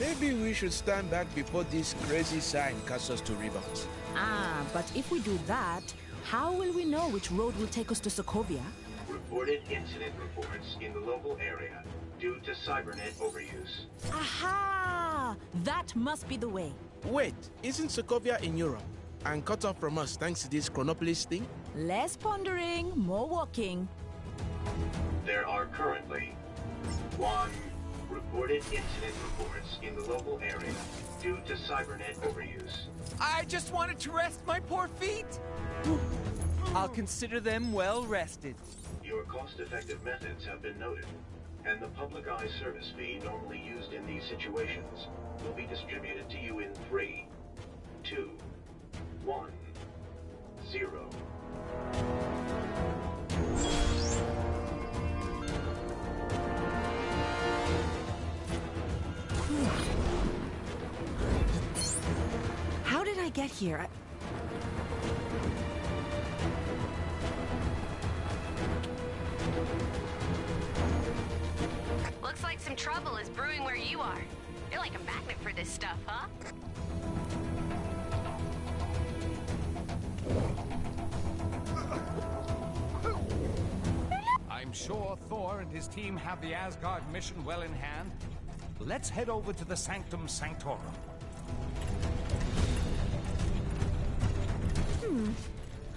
P: Maybe we should stand back before this crazy sign casts us to rebounds.
X: Ah, but if we do that, how will we know which road will take us to Sokovia?
Q: Reported incident reports in the local area due to cybernet overuse.
X: Aha! That must be the way.
P: Wait, isn't Sokovia in Europe and cut off from us thanks to this Chronopolis thing?
X: Less pondering, more walking.
Q: There are currently 1 reported incident reports in the local area due to cybernet overuse.
T: I just wanted to rest my poor feet. I'll consider them well rested.
Q: Your cost-effective methods have been noted, and the public eye service fee normally used in these situations will be distributed to you in 3, 2, 1, 0.
X: How did I get get here?
O: Looks like some trouble is brewing where you are. You're like a magnet for this stuff, huh?
K: I'm sure Thor and his team have the Asgard mission well in hand. Let's head over to the Sanctum Sanctorum.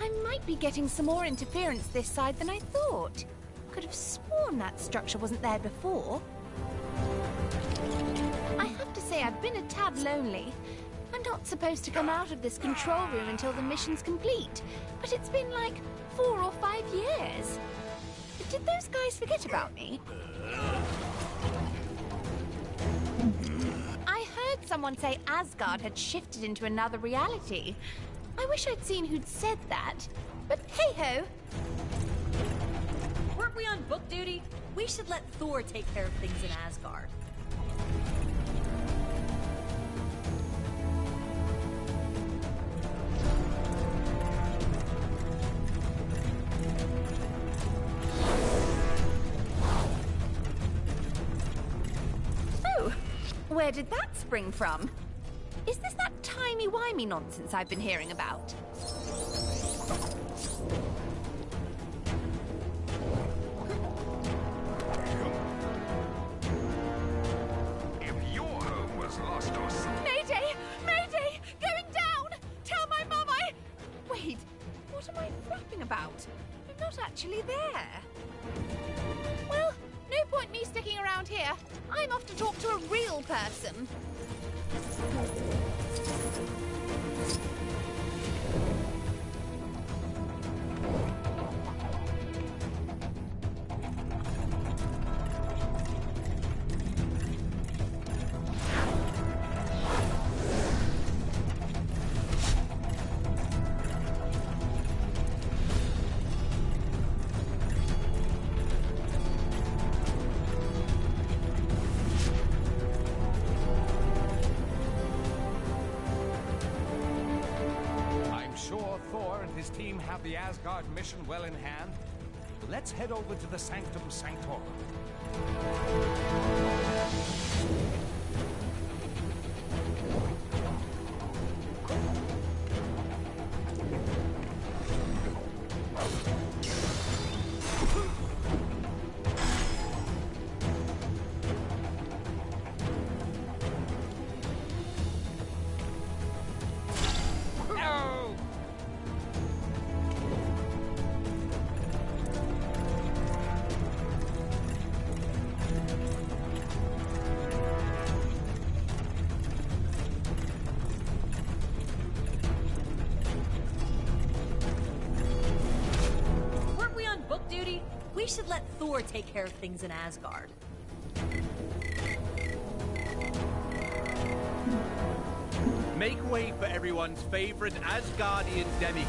L: I might be getting some more interference this side than I thought. Could have sworn that structure wasn't there before. I have to say I've been a tad lonely. I'm not supposed to come out of this control room until the mission's complete, but it's been like 4 or 5 years. Did those guys forget about me? I heard someone say Asgard had shifted into another reality. I wish I'd seen who'd said that, but hey-ho.
J: Weren't we on book duty? We should let Thor take care of things in Asgard.
L: Oh, where did that spring from? Is this that timey-wimey nonsense I've been hearing about?
K: If your home was lost or
L: Mayday! Mayday! Going down! Tell my mum I... Wait, what am I flapping about? I'm not actually there. Well, no point me sticking around here. I'm off to talk to a real person.
K: his team have the Asgard mission well in hand, let's head over to the Sanctum Sanctorum.
J: We should let Thor take care of things in Asgard.
A: Make way for everyone's favorite Asgardian demigod.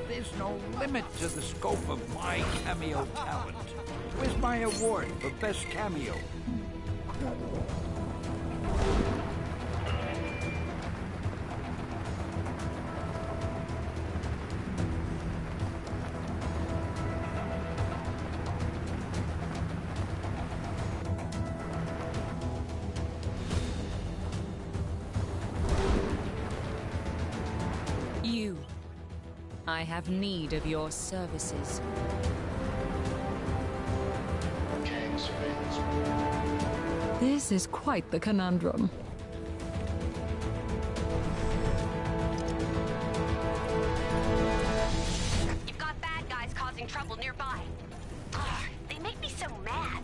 C: There's no limit to the scope of my cameo talent. Where's my award for best cameo?
J: You. I have need of your services. This is quite the conundrum.
O: You've got bad guys causing trouble nearby. Ugh, they make me so mad.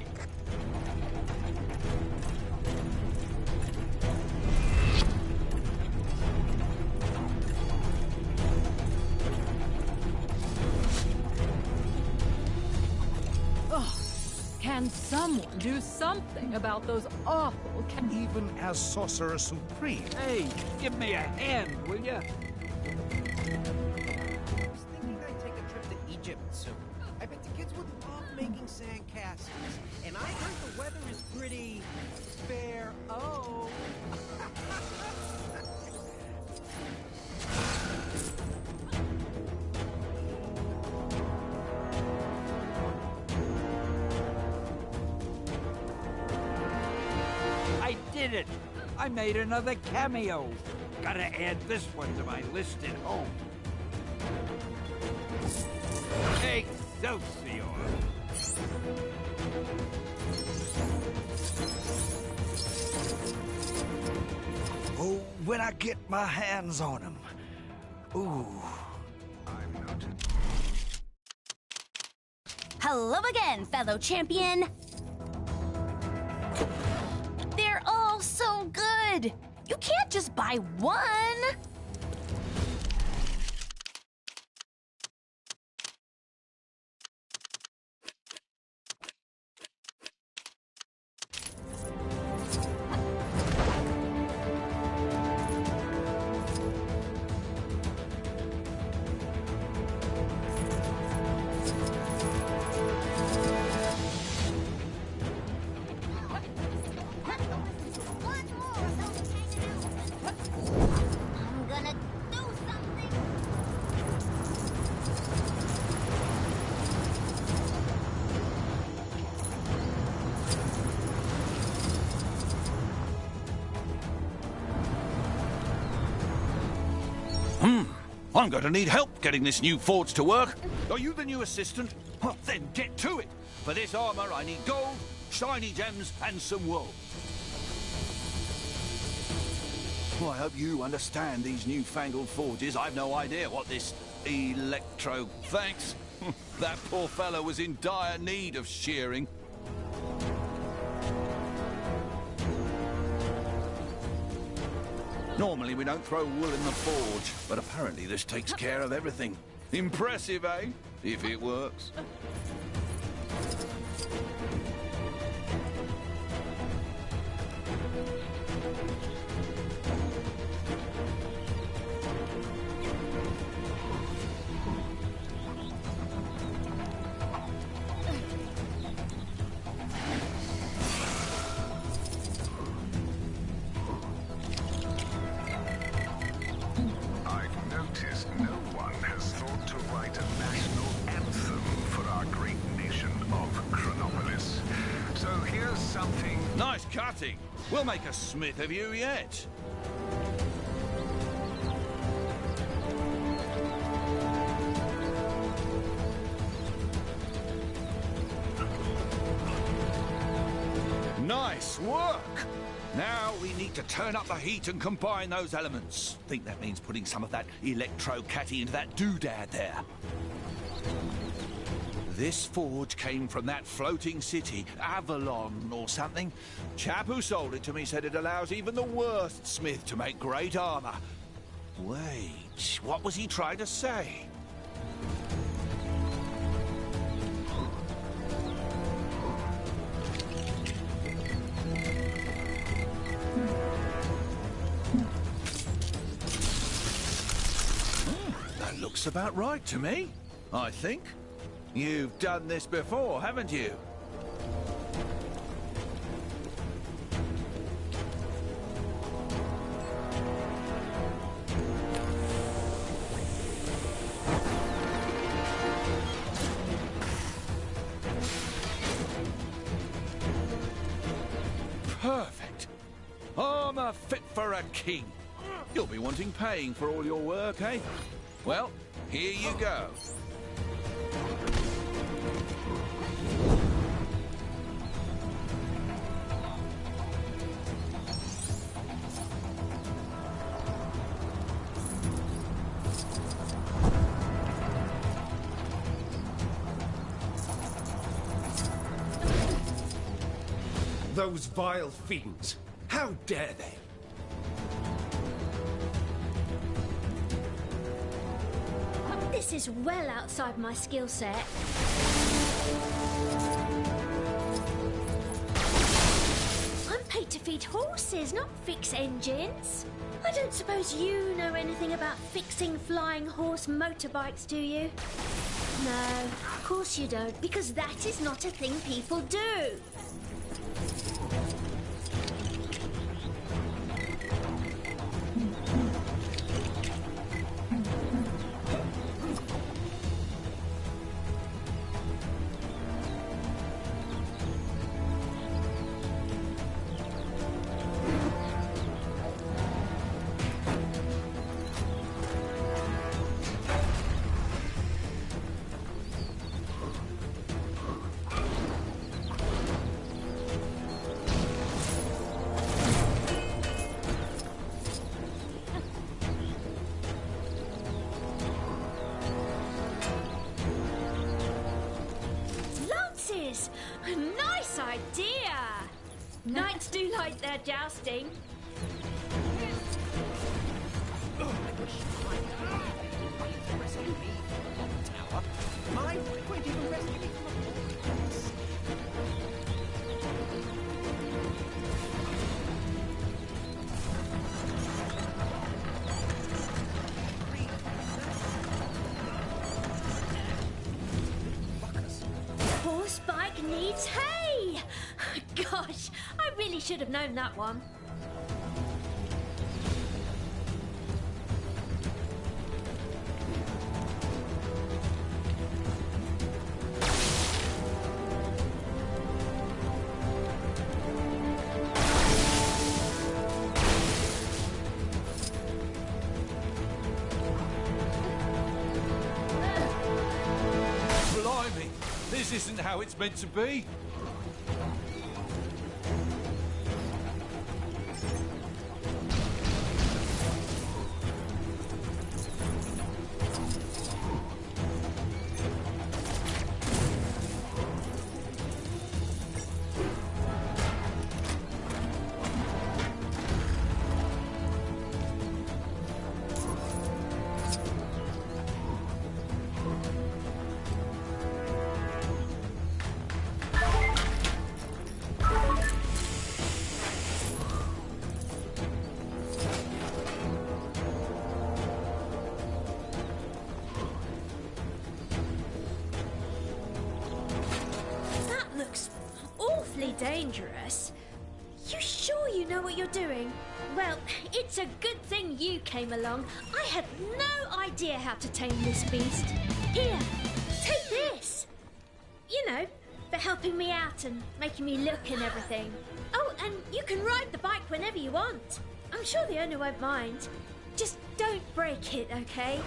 J: Can someone do something about those awful
K: Even as Sorcerer Supreme.
C: Hey, give me a hand, will ya?
P: I was thinking I'd take a trip to shipping soon. I bet the kids would love making sandcastles. And I heard the weather is pretty fair. Oh.
C: I did it! I made another cameo. Gotta add this one to my list at home. Excelsior! Oh, when I get my hands on him. Ooh.
E: Hello again, fellow champion. They're all so good. You can't just buy one. I'm gonna do something.
C: I'm going to need help getting this new forge to work. Are you the new assistant? Well, then get to it. For this armor, I need gold, shiny gems, and some wool. Well, I hope you understand these newfangled forges. I've no idea what this electro... Thanks. That poor fellow was in dire need of shearing. Normally we don't throw wool in the forge, but apparently this takes care of everything. Impressive, eh? If it works.
D: I've noticed no one has thought to write a national anthem for our great nation of Chronopolis. So here's something...
C: Nice cutting. We'll make a smith of you yet. Nice work! Now we need to turn up the heat and combine those elements. Think that means putting some of that electro-catty into that doodad there. This forge came from that floating city, Avalon or something. Chap who sold it to me said it allows even the worst smith to make great armor. Wait, what was he trying to say? That looks about right to me, I think. You've done this before, haven't you? Perfect. Armor fit for a king. You'll be wanting paying for all your work, eh? Well, here you go.
P: Those vile fiends. How dare they?
F: This is well outside my skill set. I'm paid to feed horses, not fix engines. I don't suppose you know anything about fixing flying horse motorbikes, do you? No, of course you don't, because that is not a thing people do. Nice idea! Knights do like their jousting.
P: Mine won't even rescue me from a place.
F: Horse bike needs hay! Gosh, I really should have known that one.
C: Blimey, this isn't how it's meant to be.
F: That looks awfully dangerous. You sure you know what you're doing? Well, it's a good thing you came along. I had no idea how to tame this beast. Here, take this. You know, for helping me out and making me look and everything. Oh, and you can ride the bike whenever you want. I'm sure the owner won't mind. Just don't break it, okay?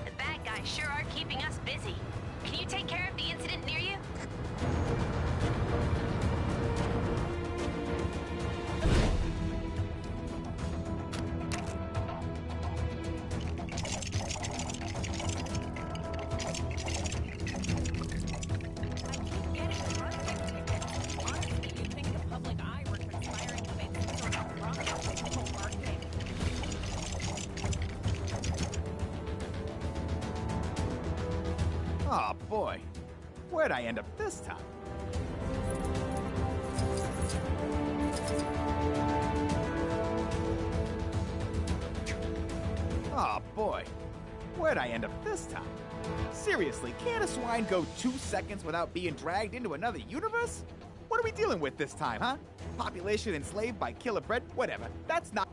O: The bad guys sure are keeping us busy. Can you take care of the incident near you?
H: Oh boy, where'd I end up this time? boy. Where'd I end up this time? Seriously, can't a swine go 2 seconds without being dragged into another universe? What are we dealing with this time, huh? Population enslaved by killer bread? Whatever. That's not...